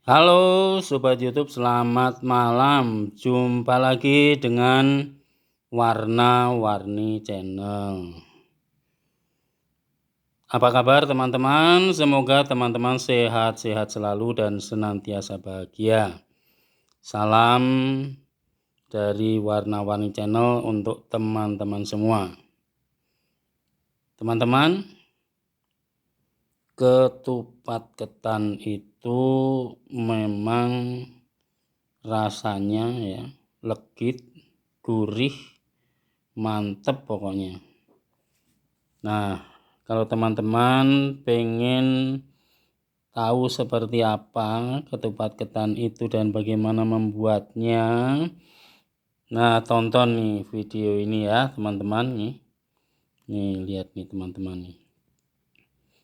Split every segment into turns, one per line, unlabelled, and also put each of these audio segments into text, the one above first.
Halo Sobat YouTube, selamat malam. Jumpa lagi dengan Warna-Warni Channel. Apa kabar teman-teman? Semoga teman-teman sehat-sehat selalu dan senantiasa bahagia. Salam dari Warna-Warni Channel untuk teman-teman semua. Teman-teman, ketupat ketan itu memang rasanya ya legit, gurih, mantep pokoknya. Nah, kalau teman-teman pengen tahu seperti apa ketupat ketan itu dan bagaimana membuatnya, nah tonton nih video ini ya teman-teman nih. Nih lihat nih teman-teman nih.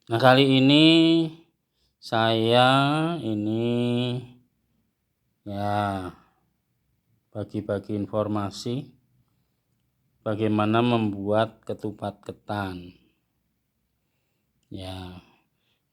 Nah, kali ini saya ya bagi-bagi informasi bagaimana membuat ketupat ketan. Ya.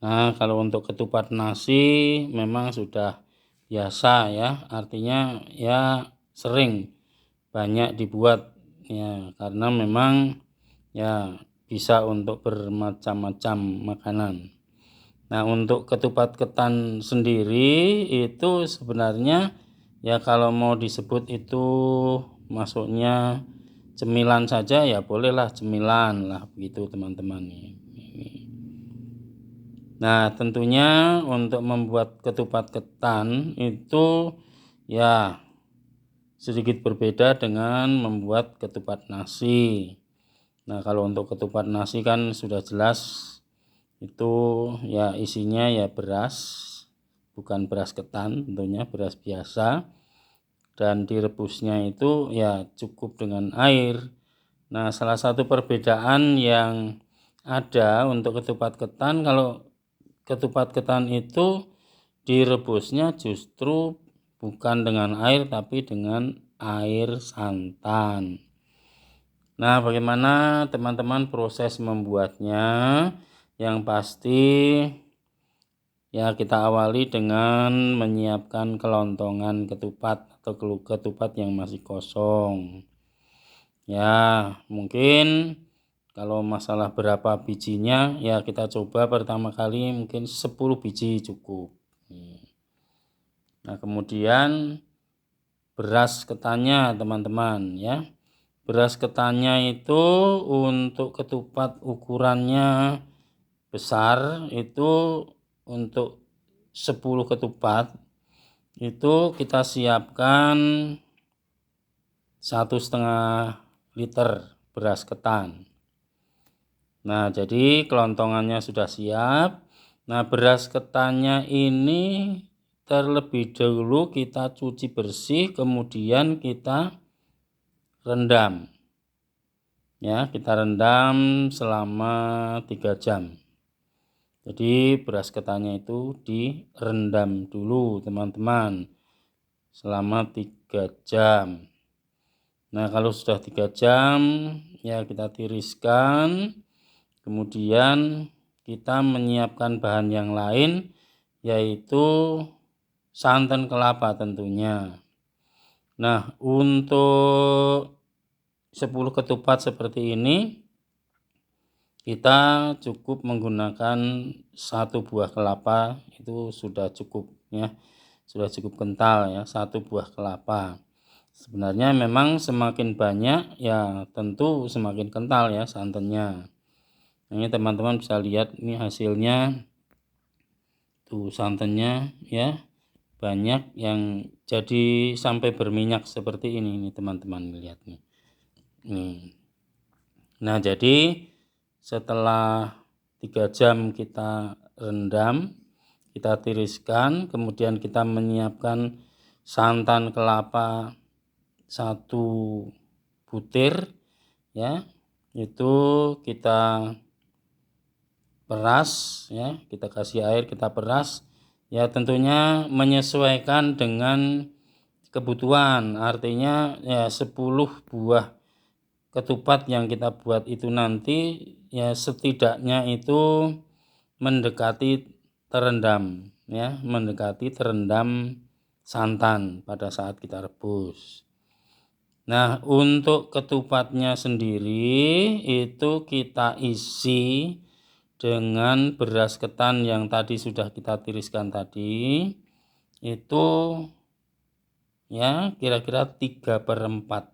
Nah, kalau untuk ketupat nasi memang sudah biasa ya, artinya ya sering banyak dibuat ya, karena memang ya bisa untuk bermacam-macam makanan. Nah, untuk ketupat ketan sendiri itu sebenarnya ya kalau mau disebut itu masuknya cemilan saja ya bolehlah, cemilan lah begitu teman-teman. Nah, tentunya untuk membuat ketupat ketan itu ya sedikit berbeda dengan membuat ketupat nasi. Nah, kalau untuk ketupat nasi kan sudah jelas itu ya isinya ya beras, bukan beras ketan, tentunya beras biasa, dan direbusnya itu ya cukup dengan air. Nah, salah satu perbedaan yang ada untuk ketupat ketan, kalau ketupat ketan itu direbusnya justru bukan dengan air tapi dengan air santan. Nah, bagaimana teman-teman proses membuatnya? Yang pasti ya kita awali dengan menyiapkan kelontongan ketupat atau ketupat yang masih kosong. Ya, mungkin kalau masalah berapa bijinya ya kita coba pertama kali mungkin 10 biji cukup. Nah, kemudian beras ketannya teman-teman ya. Beras ketannya itu untuk ketupat ukurannya besar itu untuk 10 ketupat itu kita siapkan 1,5 liter beras ketan. Nah, jadi kelontongannya sudah siap. Nah, beras ketannya ini terlebih dahulu kita cuci bersih, kemudian kita rendam. Ya, kita rendam selama 3 jam. Jadi beras ketannya itu direndam dulu teman-teman selama 3 jam. Nah, kalau sudah 3 jam ya kita tiriskan. Kemudian kita menyiapkan bahan yang lain yaitu santan kelapa tentunya. Nah, untuk 10 ketupat seperti ini kita cukup menggunakan 1 buah kelapa, itu sudah cukup ya. Sudah cukup kental ya, 1 buah kelapa. Sebenarnya memang semakin banyak ya tentu semakin kental ya santannya. Ini teman-teman bisa lihat ini hasilnya tuh santannya ya banyak yang jadi sampai berminyak seperti ini teman-teman lihat nih. Nah, jadi setelah 3 jam kita rendam, kita tiriskan, kemudian kita menyiapkan santan kelapa 1 butir ya. Itu kita peras ya, kita kasih air, kita peras ya, tentunya menyesuaikan dengan kebutuhan, artinya ya 10 buah ketupat yang kita buat itu nanti ya setidaknya itu mendekati terendam ya, mendekati terendam santan pada saat kita rebus. Nah, untuk ketupatnya sendiri itu kita isi dengan beras ketan yang tadi sudah kita tiriskan tadi, itu ya kira-kira 3/4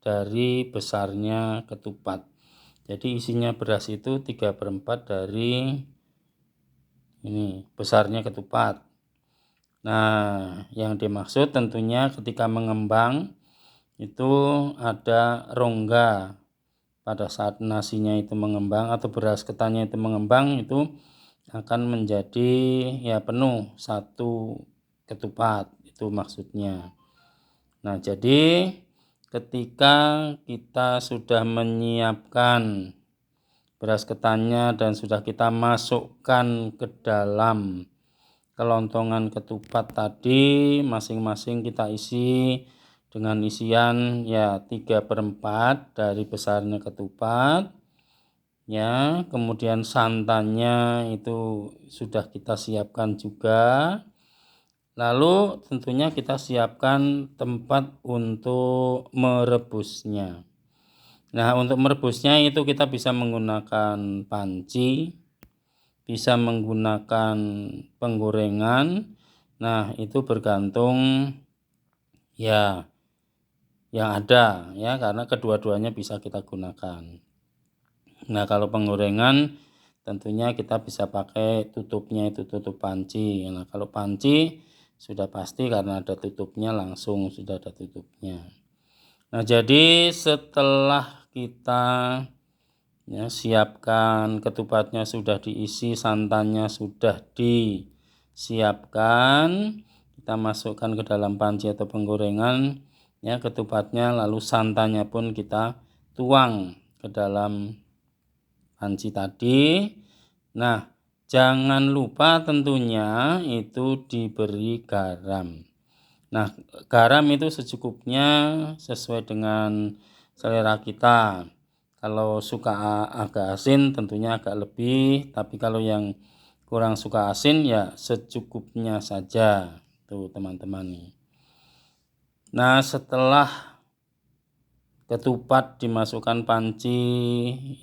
dari besarnya ketupat. Jadi isinya beras itu 3/4 dari ini besarnya ketupat. Nah, yang dimaksud tentunya ketika mengembang itu ada rongga pada saat nasinya itu mengembang atau beras ketannya itu mengembang, itu akan menjadi ya penuh satu ketupat, itu maksudnya. Nah, jadi ketika kita sudah menyiapkan beras ketannya dan sudah kita masukkan ke dalam kelontongan ketupat tadi, masing-masing kita isi dengan isian ya 3/4 dari besarnya ketupat, ya. Kemudian santannya itu sudah kita siapkan juga. Lalu tentunya kita siapkan tempat untuk merebusnya. Nah, untuk merebusnya itu kita bisa menggunakan panci, bisa menggunakan penggorengan. Nah, itu bergantung ya yang ada ya, karena kedua-duanya bisa kita gunakan. Nah, kalau penggorengan tentunya kita bisa pakai tutupnya itu tutup panci. Nah, kalau panci sudah pasti karena ada tutupnya, langsung sudah ada tutupnya. Nah, jadi setelah kita ya siapkan ketupatnya sudah diisi, santannya sudah disiapkan, kita masukkan ke dalam panci atau penggorengan ya ketupatnya, lalu santannya pun kita tuang ke dalam panci tadi. Nah, jangan lupa tentunya itu diberi garam. Nah, garam itu secukupnya sesuai dengan selera kita. Kalau suka agak asin tentunya agak lebih, tapi kalau yang kurang suka asin ya secukupnya saja. Tuh teman-teman. Nah, setelah ketupat dimasukkan panci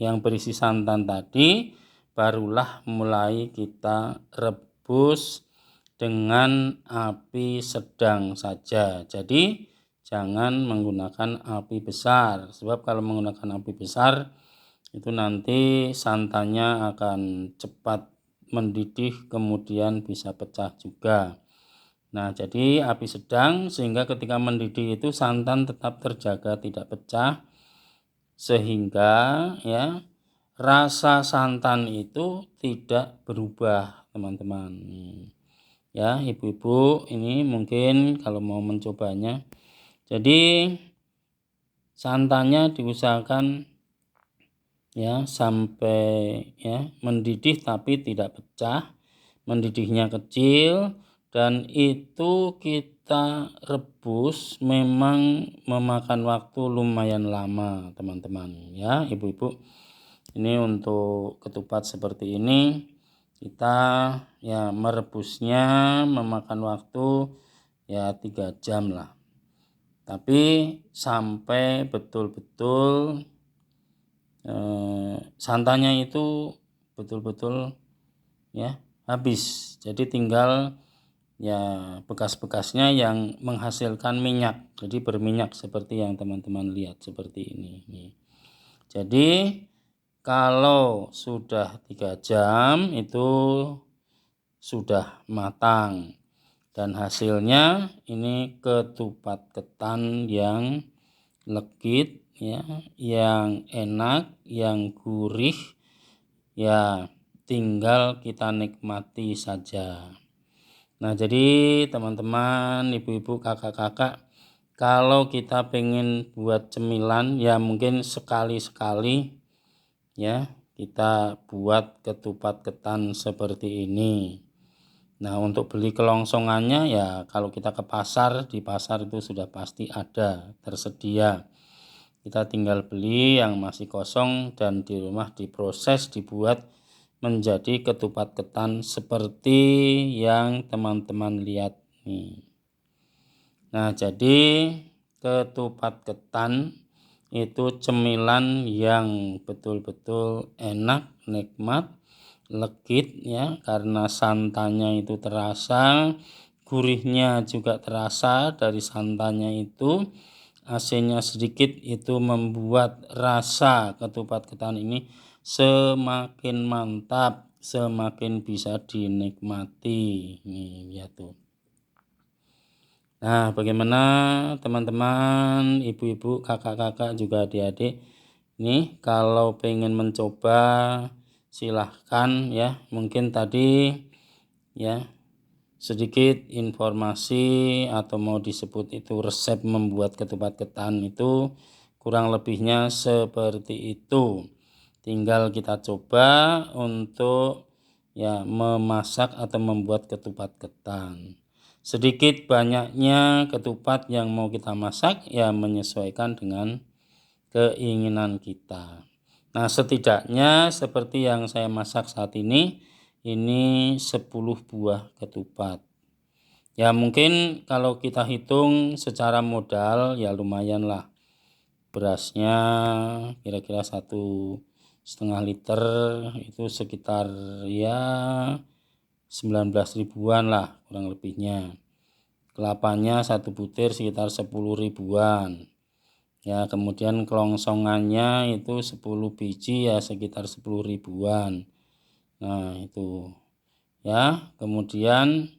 yang berisi santan tadi, barulah mulai kita rebus dengan api sedang saja. Jadi jangan menggunakan api besar, sebab kalau menggunakan api besar itu nanti santannya akan cepat mendidih, kemudian bisa pecah juga. Nah, jadi api sedang sehingga ketika mendidih itu santan tetap terjaga tidak pecah, sehingga ya rasa santan itu tidak berubah, teman-teman. Ya, ibu-ibu ini mungkin kalau mau mencobanya. Jadi santannya diusahakan ya sampai ya mendidih tapi tidak pecah, mendidihnya kecil, dan itu kita rebus memang memakan waktu lumayan lama, teman-teman ya, ibu-ibu. Ini untuk ketupat seperti ini kita ya merebusnya memakan waktu ya 3 jam lah. Tapi sampai betul-betul santannya itu betul-betul ya habis. Jadi tinggal ya bekas-bekasnya yang menghasilkan minyak. Jadi berminyak seperti yang teman-teman lihat seperti ini. Jadi kalau sudah 3 jam itu sudah matang. Dan hasilnya ini ketupat ketan yang legit ya, yang enak, yang gurih, ya tinggal kita nikmati saja. Nah, jadi teman-teman, ibu-ibu, kakak-kakak, kalau kita pengen buat cemilan ya mungkin sekali-sekali ya kita buat ketupat ketan seperti ini. Nah, untuk beli kelongsongannya ya kalau kita ke pasar, di pasar itu sudah pasti ada tersedia. Kita tinggal beli yang masih kosong dan di rumah diproses, dibuat menjadi ketupat ketan seperti yang teman-teman lihat nih. Nah, jadi ketupat ketan itu cemilan yang betul-betul enak, nikmat, legit ya, karena santannya itu terasa, gurihnya juga terasa dari santannya itu, asinnya sedikit, itu membuat rasa ketupat ketan ini semakin mantap, semakin bisa dinikmati. Nih lihat tuh. Nah, bagaimana teman-teman, ibu-ibu, kakak-kakak, juga adik-adik nih, kalau pengen mencoba silahkan ya. Mungkin tadi ya sedikit informasi atau mau disebut itu resep membuat ketupat ketan itu kurang lebihnya seperti itu. Tinggal kita coba untuk ya memasak atau membuat ketupat ketan. Sedikit banyaknya ketupat yang mau kita masak ya menyesuaikan dengan keinginan kita. Nah, setidaknya seperti yang saya masak saat ini 10 buah ketupat. Ya mungkin kalau kita hitung secara modal ya lumayan lah. Berasnya kira-kira 1,5 liter itu sekitar ya 19 ribuan lah kurang lebihnya. Kelapanya 1 butir sekitar 10 ribuan. Ya, kemudian kelongsongannya itu 10 biji ya sekitar 10 ribuan. Nah, itu. Ya, kemudian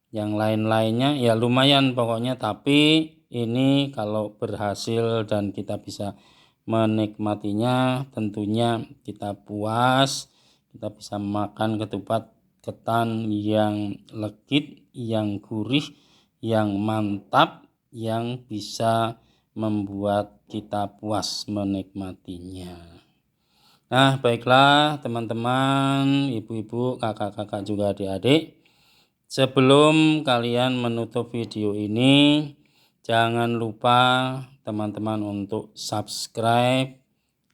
yang lain-lainnya ya lumayan pokoknya, tapi ini kalau berhasil dan kita bisa menikmatinya tentunya kita puas, kita bisa makan ketupat ketan yang legit, yang gurih, yang mantap, yang bisa membuat kita puas menikmatinya. Nah, baiklah teman-teman, ibu-ibu, kakak-kakak, juga adik-adik, sebelum kalian menutup video ini, jangan lupa teman-teman untuk subscribe,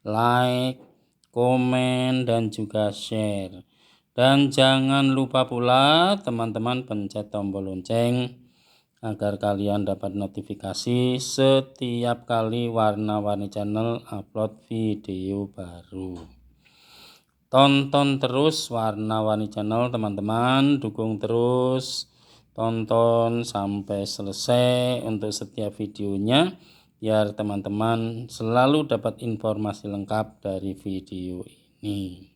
like, komen, dan juga share. Dan jangan lupa pula teman-teman pencet tombol lonceng agar kalian dapat notifikasi setiap kali Warna-Warni Channel upload video baru. Tonton terus Warna-Warni Channel teman-teman, dukung terus, tonton sampai selesai untuk setiap videonya biar teman-teman selalu dapat informasi lengkap dari video ini.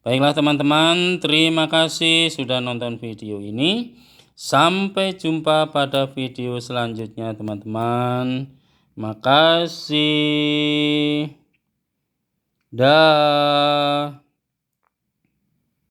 Baiklah teman-teman, terima kasih sudah nonton video ini. Sampai jumpa pada video selanjutnya teman-teman. Makasih. Dah.